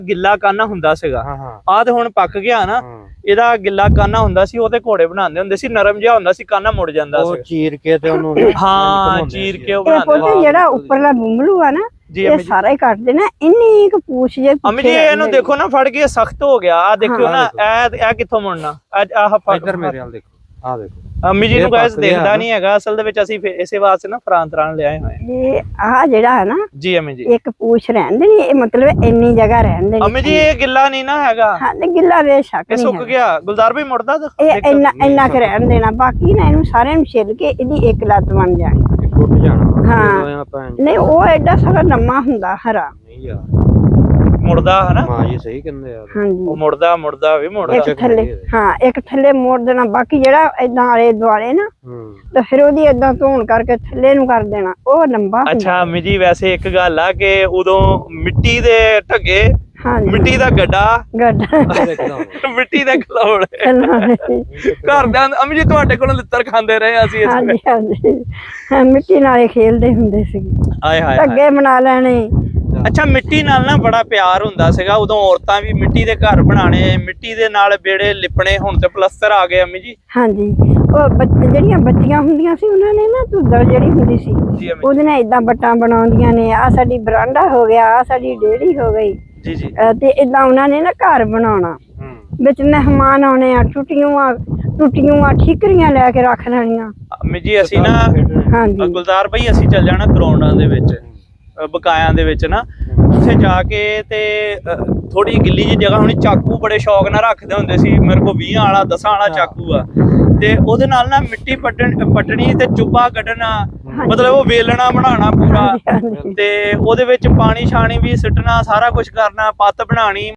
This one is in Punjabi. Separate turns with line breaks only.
ਗਿੱਲਾ ਕਾਨਾ ਹੁੰਦਾ ਸੀਗਾ।
ਹਾਂ
ਆਹ ਤੇ ਹੁਣ ਪੱਕ ਗਿਆ ਨਾ। ਇਹਦਾ ਗਿੱਲਾ ਕਾਨਾ ਹੁੰਦਾ ਸੀ, ਉਹਦੇ ਘੋੜੇ ਬਣਾਉਂਦੇ ਹੁੰਦੇ ਸੀ, ਨਰਮ ਜਿਹਾ ਹੁੰਦਾ ਸੀ, ਕਾਨਾ ਮੁੜ ਜਾਂਦਾ
ਉਹ
ਸੀ।
ਚੀਰ ਕੇ ਤੇ ਉਹਨੂੰ
ਹਾਂ ਚੀਰ ਕੇ ਉਹ
ਇਹ
ਬਣਾਉਂਦੇ
ਪੁੱਤ ਜਿਹੜਾ ਉੱਪਰਲਾ ਬੁੰਗਲੂ ਆ ਨਾ,
ਜੀ
ਇਹ
ਅਮੀ ਜੀ।
ਸਾਰਾ ਹੀ ਕੱਟਦੇ ਨਾ, ਇੰਨੀ ਕੁ ਪੂਛ ਜੇ
ਅਮੀ ਜੀ ਇਹਨੂੰ ਦੇਖੋ ਨਾ, ਫੜ ਕੇ ਸਖਤ ਹੋ ਗਿਆ। ਆ ਦੇਖਿਓ ਨਾ, ਇਹ ਕਿੱਥੋਂ ਮੁੜਨਾ। ਆਹ
ਇੱਧਰ ਮੇਰੇ ਵੱਲ ਦੇਖੋ, ਆਹ ਦੇਖੋ
ਅਮੀ ਜੀ ਨੂੰ
ਇਹ
ਗਾਇਸ
ਪੱਕ ਗਿਆ
ਦੇਖਦਾ
ਨਾ।
ਨਹੀਂ ਹੈਗਾ। ਅਸਲ ਦੇ ਵਿੱਚ ਅਸੀਂ ਇਸੇ ਵਾਸਤੇ ਨਾ ਫਰਾਂਤਰਾਂ ਲਿਆਏ ਹੋਏ ਹਾਂ।
ਇਹ ਆਹ ਜਿਹੜਾ ਹੈ ਨਾ,
ਜੀ ਅਮੀ ਜੀ।
ਇੱਕ ਪੂਛ ਰਹਿੰਦੇ ਨੇ, ਇਹ ਮਤਲਬ ਇੰਨੀ ਜਗ੍ਹਾ ਰਹਿੰਦੇ ਨੇ।
ਅਮੀ ਜੀ ਇਹ ਗਿੱਲਾ ਨਹੀਂ ਨਾ ਹੈਗਾ,
ਹਾਂ ਤੇ ਗਿੱਲਾ ਬੇਸ਼ੱਕ
ਇਹ
ਨਹੀਂ
ਸੁੱਕ
ਹੈਗਾ।
ਗਿਆ। ਗੁਲਜ਼ਾਰ ਭਾਈ ਮੁੜਦਾ
ਇਹ ਇੰਨਾ ਕੁ ਰਹਿਣ ਦੇਣਾ, ਬਾਕੀ ਨਾ ਇਹਨੂੰ ਸਾਰਿਆਂ ਨੂੰ ਛਿੱਲ ਕੇ ਇਹਦੀ ਇੱਕ ਲੱਤ ਬਣ ਜਾਣੀ।
ਇਹ ਟੁੱਟ ਜਾਣਾ।
ਹਾਂ।
ਆਪਾਂ
ਨਹੀਂ ਉਹ ਐਡਾ ਸਾਰਾ ਲੰਮਾ ਹੁੰਦਾ ਹਰਾ।
ਨਹੀਂ ਯਾਰ
ਮੁੜਦਾ ਹਨਾ।
ਮਾਂ ਜੀ ਸਹੀ ਕਹਿੰਦੇ ਯਾਰ।
ਹਾਂਜੀ
ਉਹ ਮੁੜਦਾ ਵੀ ਮੁੜਦਾ।
ਇੱਕ ਥੱਲੇ, ਹਾਂ ਇੱਕ ਥੱਲੇ ਮੋੜ ਦੇਣਾ, ਬਾਕੀ ਜਿਹੜਾ ਏਦਾਂ ਆਲੇ ਦੁਆਲੇ ਨਾ, ਤੇ ਫਿਰ ਉਹਦੀ ਏਦਾਂ ਧੋਣ ਕਰਕੇ ਥੱਲੇ ਨੂੰ ਕਰ ਦੇਣਾ, ਉਹ ਲੰਬਾ
ਅੱਛਾ ਅਮੀ ਜੀ, ਵੈਸੇ ਇੱਕ ਗੱਲ ਆ ਕਿ ਉਦੋਂ ਮਿੱਟੀ ਦੇ ਢੱਗੇ,
ਹਾਂਜੀ
ਮਿੱਟੀ ਦਾ ਗੱਡਾ,
ਗੱਡਾ
ਮਿੱਟੀ ਦੇ ਖਲੌੜ ਘਰਦਿਆਂ ਅਮੀ ਜੀ ਤੁਹਾਡੇ ਕੋਲੋਂ ਲਿੱਤਰ ਖਾਂਦੇ ਰਹੇ ਅਸੀਂ।
ਹਾਂਜੀ ਹਾਂਜੀ ਹਾਂ, ਮਿੱਟੀ ਨਾਲੇ ਖੇਲਦੇ ਹੁੰਦੇ ਸੀ,
ਆਏ ਹਾਏ
ਧੱਗੇ ਬਣਾ ਲੈਣੇ।
ਅੱਛਾ ਮਿੱਟੀ ਨਾਲ ਨਾ ਬੜਾ ਪਿਆਰ ਹੁੰਦਾ ਸੀਗਾ ਉਦੋਂ। ਔਰਤਾਂ ਵੀ ਮਿੱਟੀ ਦੇ ਘਰ ਬਣਾਣੇ, ਮਿੱਟੀ ਦੇ ਨਾਲ ਵਿਹੜੇ ਲਿਪਣੇ। ਹੁਣ ਤੇ ਪਲਸਤਰ ਆ ਗਏ ਅਮੀ ਜੀ।
ਹਾਂਜੀ ਉਹ ਜਿਹੜੀਆਂ ਬੱਚੀਆਂ ਹੁੰਦੀਆਂ ਸੀ, ਉਹਨਾਂ ਨੇ ਨਾ ਧੁੱਦੜ ਜਿਹੜੀ ਹੁੰਦੀ ਸੀ,
ਜੀ ਅਮੀ
ਉਹਦੇ ਨਾਲ ਏਦਾਂ ਬੱਟਾਂ ਬਣਾਉਂਦੀਆਂ ਨੇ। ਆ ਸਾਡੀ ਬਰਾਂਡਾ ਹੋ ਗਿਆ, ਆ ਸਾਡੀ ਡੇੜੀ ਹੋ ਗਈ,
ਜੀ ਜੀ।
ਤੇ ਏਦਾਂ ਉਹਨਾਂ ਨੇ ਨਾ ਘਰ ਬਣਾਉਣਾ। ਵਿੱਚ ਮਹਿਮਾਨ ਆਉਣੇ ਆ, ਟੁੱਟੀਆਂ ਠੀਕਰੀਆਂ ਲੈ ਕੇ ਰੱਖ ਲੈਣੀਆਂ।
ਅਮੀ ਜੀ ਅਸੀਂ ਨਾ
ਹਾਂਜੀ
ਗੁਲਜ਼ਾਰ ਭਾਈ ਅਸੀਂ ਚੱਲ ਜਾਣਾ ਗਰਾਊਂਡਾਂ ਦੇ ਵਿੱਚ, ਬਕਾਇਆਂ ਦੇ ਵਿੱਚ ਨਾ, ਉੱਥੇ ਜਾ ਕੇ ਤੇ ਥੋੜੀ ਗਿੱਲੀ ਜੀ ਜਗ੍ਹਾ ਹੋਣੀ, ਚਾਕੂ ਬੜੇ ਸ਼ੌਕ ਨਾਲ ਰੱਖਦੇ ਹੁੰਦੇ ਸੀ। ਮੇਰੇ ਕੋਲ 20 ਵਾਲਾ 10 ਵਾਲਾ ਚਾਕੂ ਆ, ਤੇ ਉਹਦੇ ਨਾਲ ਨਾ ਮਿੱਟੀ ਪੱਟਣੀ ਤੇ ਚੁੱਭਾ ਕੱਢਣਾ, ਮਤਲਬ ਉਹ ਵੇਲਣਾ ਬਣਾਉਣਾ ਪੂਰਾ, ਤੇ ਉਹਦੇ ਵਿੱਚ ਪਾਣੀ ਛਾਣੀ ਵੀ ਸਿੱਟਣਾ, ਸਾਰਾ ਕੁਝ ਕਰਨਾ, ਪੱਤ ਬਣਾਣੀ।